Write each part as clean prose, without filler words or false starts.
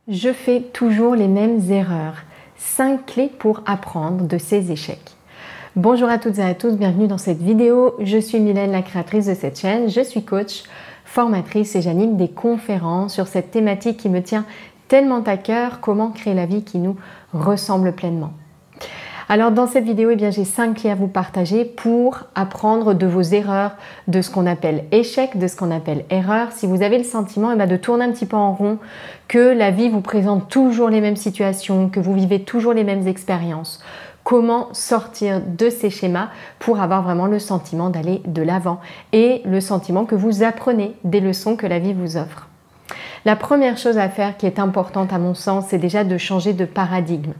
Je fais toujours les mêmes erreurs. 5 clés pour apprendre de ces échecs. Bonjour à toutes et à tous, bienvenue dans cette vidéo. Je suis Mylène, la créatrice de cette chaîne. Je suis coach, formatrice et j'anime des conférences sur cette thématique qui me tient tellement à cœur, comment créer la vie qui nous ressemble pleinement. Alors dans cette vidéo, j'ai 5 clés à vous partager pour apprendre de vos erreurs, de ce qu'on appelle échec, de ce qu'on appelle erreur. Si vous avez le sentiment de tourner un petit peu en rond, que la vie vous présente toujours les mêmes situations, que vous vivez toujours les mêmes expériences, comment sortir de ces schémas pour avoir vraiment le sentiment d'aller de l'avant et le sentiment que vous apprenez des leçons que la vie vous offre. La première chose à faire qui est importante à mon sens, c'est déjà de changer de paradigme,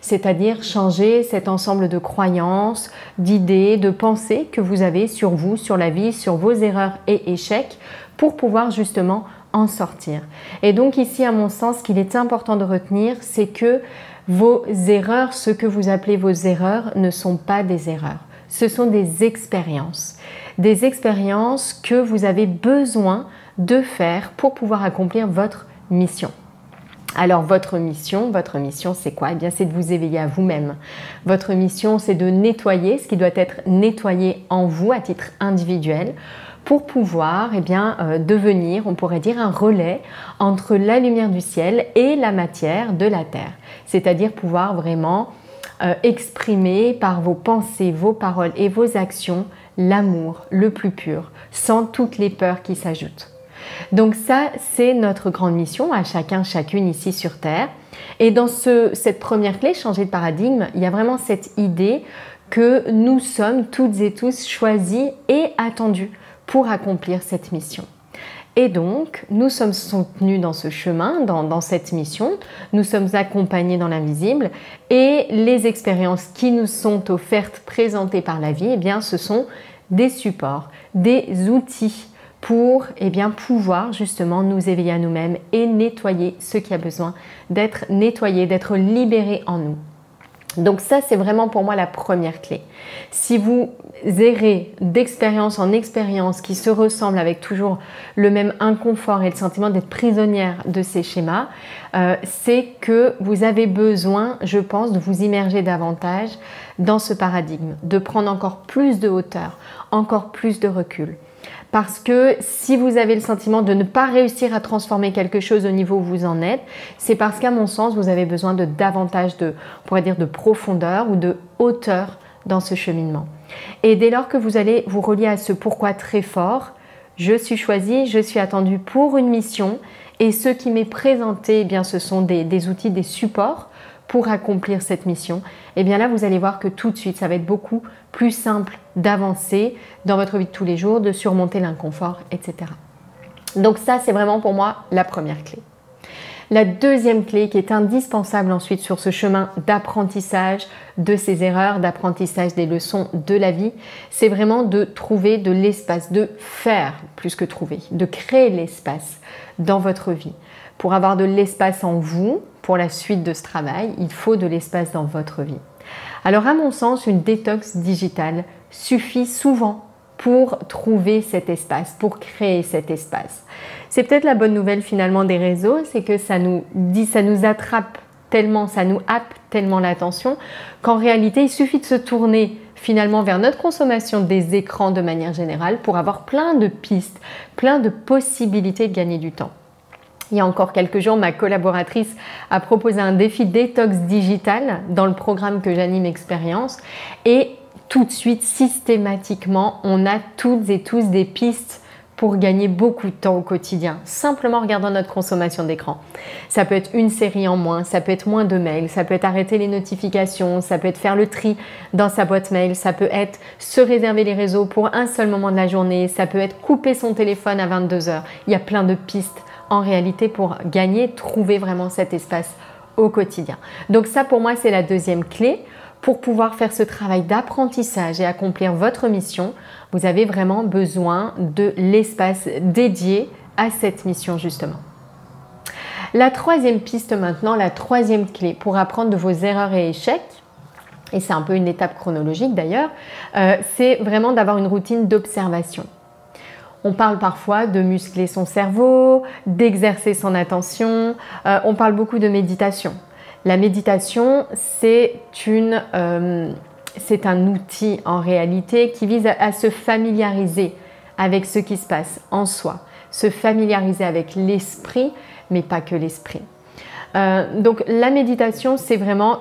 c'est-à-dire changer cet ensemble de croyances, d'idées, de pensées que vous avez sur vous, sur la vie, sur vos erreurs et échecs pour pouvoir justement en sortir. Et donc ici, à mon sens, ce qu'il est important de retenir, c'est que vos erreurs, ce que vous appelez vos erreurs, ne sont pas des erreurs. Ce sont des expériences que vous avez besoin de faire pour pouvoir accomplir votre mission. Alors votre mission c'est quoi? C'est de vous éveiller à vous-même. Votre mission, c'est de nettoyer ce qui doit être nettoyé en vous à titre individuel pour pouvoir devenir, on pourrait dire, un relais entre la lumière du ciel et la matière de la terre. C'est-à-dire pouvoir vraiment exprimer par vos pensées, vos paroles et vos actions l'amour le plus pur, sans toutes les peurs qui s'ajoutent. Donc ça, c'est notre grande mission à chacun, chacune ici sur Terre. Et dans cette première clé, changer de paradigme, il y a vraiment cette idée que nous sommes toutes et tous choisis et attendus pour accomplir cette mission. Et donc, nous sommes soutenus dans ce chemin, dans cette mission, nous sommes accompagnés dans l'invisible et les expériences qui nous sont offertes, présentées par la vie, ce sont des supports, des outils pour pouvoir justement nous éveiller à nous-mêmes et nettoyer ce qui a besoin d'être nettoyé, d'être libéré en nous. Donc ça, c'est vraiment pour moi la première clé. Si vous errez d'expérience en expérience qui se ressemblent avec toujours le même inconfort et le sentiment d'être prisonnière de ces schémas, c'est que vous avez besoin, je pense, de vous immerger davantage dans ce paradigme, de prendre encore plus de hauteur, encore plus de recul. Parce que si vous avez le sentiment de ne pas réussir à transformer quelque chose au niveau où vous en êtes, c'est parce qu'à mon sens, vous avez besoin de davantage de, on pourrait dire, de profondeur ou de hauteur dans ce cheminement. Et dès lors que vous allez vous relier à ce pourquoi très fort, je suis choisie, je suis attendue pour une mission et ce qui m'est présenté, ce sont des outils, des supports pour accomplir cette mission, là vous allez voir que tout de suite ça va être beaucoup plus simple d'avancer dans votre vie de tous les jours, de surmonter l'inconfort, etc. Donc ça, c'est vraiment pour moi la première clé. La deuxième clé qui est indispensable ensuite sur ce chemin d'apprentissage de ces erreurs, d'apprentissage des leçons de la vie, c'est vraiment de trouver de l'espace, de faire plus que trouver, de créer l'espace dans votre vie. Pour avoir de l'espace en vous, pour la suite de ce travail, il faut de l'espace dans votre vie. Alors à mon sens, une détox digitale suffit souvent pour trouver cet espace, pour créer cet espace. C'est peut-être la bonne nouvelle finalement des réseaux, c'est que ça nous attrape tellement, ça nous happe tellement l'attention qu'en réalité, il suffit de se tourner finalement vers notre consommation des écrans de manière générale pour avoir plein de pistes, plein de possibilités de gagner du temps. Il y a encore quelques jours, ma collaboratrice a proposé un défi détox digital dans le programme que j'anime Expérience et tout de suite, systématiquement, on a toutes et tous des pistes pour gagner beaucoup de temps au quotidien, simplement en regardant notre consommation d'écran. Ça peut être une série en moins, ça peut être moins de mails, ça peut être arrêter les notifications, ça peut être faire le tri dans sa boîte mail, ça peut être se réserver les réseaux pour un seul moment de la journée, ça peut être couper son téléphone à 22 h. Il y a plein de pistes en réalité pour gagner, trouver vraiment cet espace au quotidien. Donc ça, pour moi, c'est la deuxième clé. Pour pouvoir faire ce travail d'apprentissage et accomplir votre mission, vous avez vraiment besoin de l'espace dédié à cette mission justement. La troisième piste maintenant, la troisième clé pour apprendre de vos erreurs et échecs, et c'est un peu une étape chronologique d'ailleurs, c'est vraiment d'avoir une routine d'observation. On parle parfois de muscler son cerveau, d'exercer son attention. On parle beaucoup de méditation. La méditation, c'est un outil en réalité qui vise à se familiariser avec ce qui se passe en soi, se familiariser avec l'esprit, mais pas que l'esprit. Donc la méditation, c'est vraiment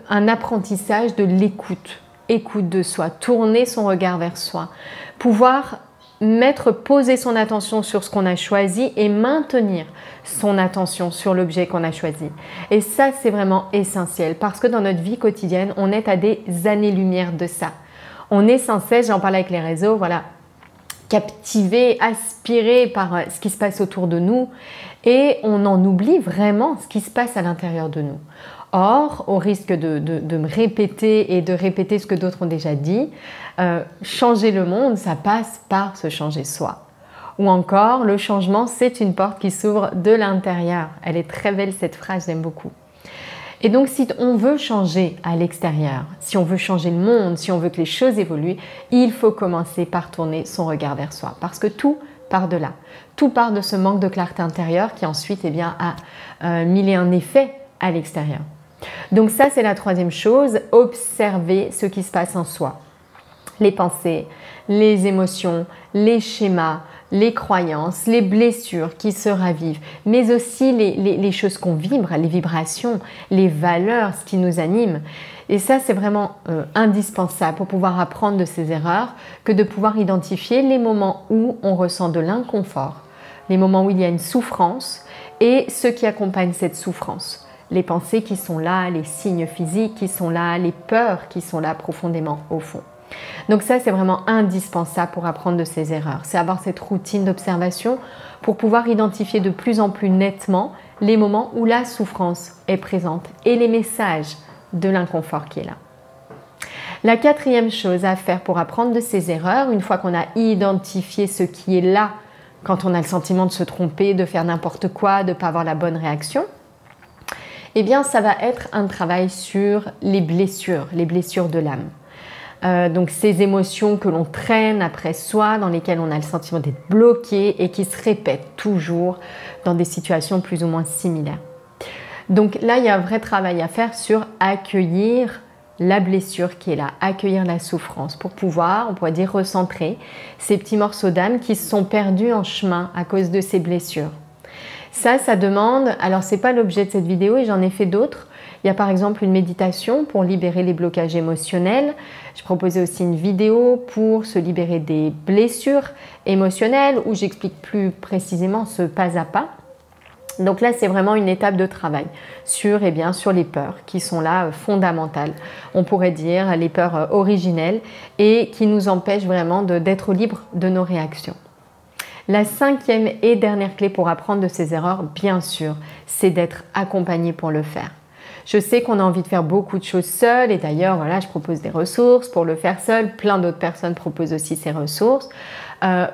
un apprentissage de l'écoute, écoute de soi, tourner son regard vers soi, pouvoir poser son attention sur ce qu'on a choisi et maintenir son attention sur l'objet qu'on a choisi. Et ça, c'est vraiment essentiel parce que dans notre vie quotidienne, on est à des années-lumière de ça. On est sans cesse, j'en parle avec les réseaux, voilà, captivé, aspiré par ce qui se passe autour de nous et on en oublie vraiment ce qui se passe à l'intérieur de nous. Or, au risque de me répéter et de répéter ce que d'autres ont déjà dit, changer le monde, ça passe par se changer soi. Ou encore, le changement, c'est une porte qui s'ouvre de l'intérieur. Elle est très belle cette phrase, j'aime beaucoup. Et donc, si on veut changer à l'extérieur, si on veut changer le monde, si on veut que les choses évoluent, il faut commencer par tourner son regard vers soi. Parce que tout part de là. Tout part de ce manque de clarté intérieure qui ensuite a mille et un effets à l'extérieur. Donc ça, c'est la troisième chose, observer ce qui se passe en soi. Les pensées, les émotions, les schémas, les croyances, les blessures qui se ravivent, mais aussi les choses qu'on vibre, les vibrations, les valeurs, ce qui nous anime. Et ça, c'est vraiment indispensable pour pouvoir apprendre de ces erreurs, que de pouvoir identifier les moments où on ressent de l'inconfort, les moments où il y a une souffrance et ce qui accompagne cette souffrance. Les pensées qui sont là, les signes physiques qui sont là, les peurs qui sont là profondément au fond. Donc ça, c'est vraiment indispensable pour apprendre de ces erreurs. C'est avoir cette routine d'observation pour pouvoir identifier de plus en plus nettement les moments où la souffrance est présente et les messages de l'inconfort qui est là. La quatrième chose à faire pour apprendre de ces erreurs, une fois qu'on a identifié ce qui est là, quand on a le sentiment de se tromper, de faire n'importe quoi, de ne pas avoir la bonne réaction, eh bien, ça va être un travail sur les blessures de l'âme. Donc, ces émotions que l'on traîne après soi, dans lesquelles on a le sentiment d'être bloqué et qui se répètent toujours dans des situations plus ou moins similaires. Donc là, il y a un vrai travail à faire sur accueillir la blessure qui est là, accueillir la souffrance pour pouvoir, on pourrait dire, recentrer ces petits morceaux d'âme qui se sont perdus en chemin à cause de ces blessures. Ça demande, alors c'est pas l'objet de cette vidéo et j'en ai fait d'autres. Il y a par exemple une méditation pour libérer les blocages émotionnels. Je proposais aussi une vidéo pour se libérer des blessures émotionnelles où j'explique plus précisément ce pas à pas. Donc là, c'est vraiment une étape de travail sur les peurs qui sont là fondamentales. On pourrait dire les peurs originelles et qui nous empêchent vraiment d'être libres de nos réactions. La cinquième et dernière clé pour apprendre de ces erreurs, bien sûr, c'est d'être accompagné pour le faire. Je sais qu'on a envie de faire beaucoup de choses seul et d'ailleurs, voilà, je propose des ressources pour le faire seul. Plein d'autres personnes proposent aussi ces ressources.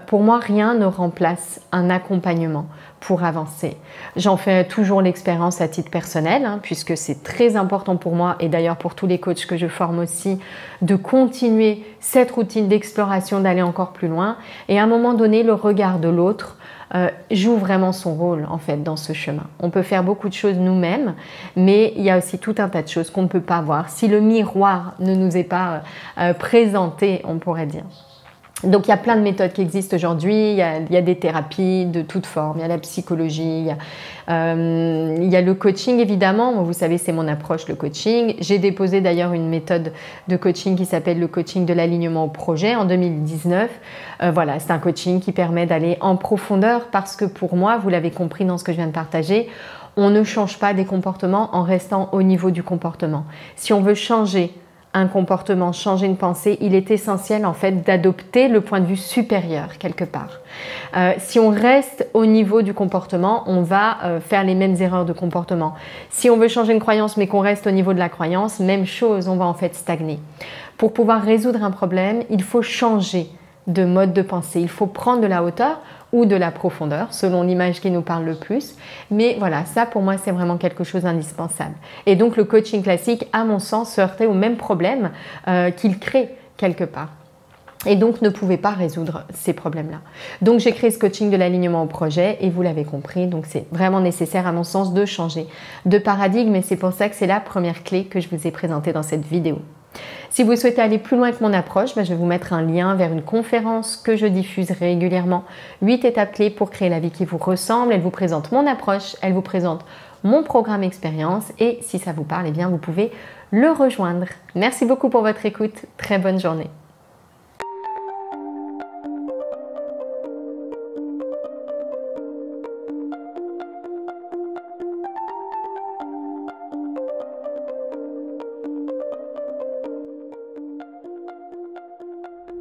Pour moi, rien ne remplace un accompagnement pour avancer. J'en fais toujours l'expérience à titre personnel, puisque c'est très important pour moi et d'ailleurs pour tous les coachs que je forme aussi, de continuer cette routine d'exploration, d'aller encore plus loin. Et à un moment donné, le regard de l'autre joue vraiment son rôle en fait dans ce chemin. On peut faire beaucoup de choses nous-mêmes, mais il y a aussi tout un tas de choses qu'on ne peut pas voir si le miroir ne nous est pas présenté, on pourrait dire. Donc il y a plein de méthodes qui existent aujourd'hui, il y a des thérapies de toutes formes, il y a la psychologie, il y a le coaching évidemment, vous savez c'est mon approche le coaching. J'ai déposé d'ailleurs une méthode de coaching qui s'appelle le coaching de l'alignement au projet en 2019. Voilà, c'est un coaching qui permet d'aller en profondeur parce que pour moi, vous l'avez compris dans ce que je viens de partager, on ne change pas des comportements en restant au niveau du comportement. Si on veut changer un comportement, changer une pensée, il est essentiel en fait d'adopter le point de vue supérieur quelque part. Si on reste au niveau du comportement, on va faire les mêmes erreurs de comportement. Si on veut changer une croyance mais qu'on reste au niveau de la croyance, même chose, on va en fait stagner. Pour pouvoir résoudre un problème, il faut changer de mode de pensée, il faut prendre de la hauteur ou de la profondeur, selon l'image qui nous parle le plus. Mais voilà, ça pour moi, c'est vraiment quelque chose d'indispensable. Et donc le coaching classique, à mon sens, se heurtait au même problème qu'il crée quelque part. et donc ne pouvait pas résoudre ces problèmes-là. Donc j'ai créé ce coaching de l'alignement au projet et vous l'avez compris, donc c'est vraiment nécessaire à mon sens de changer de paradigme et c'est pour ça que c'est la première clé que je vous ai présentée dans cette vidéo. Si vous souhaitez aller plus loin que mon approche, je vais vous mettre un lien vers une conférence que je diffuse régulièrement. 8 étapes clés pour créer la vie qui vous ressemble. Elle vous présente mon approche, elle vous présente mon programme expérience et si ça vous parle, eh bien vous pouvez le rejoindre. Merci beaucoup pour votre écoute. Très bonne journée.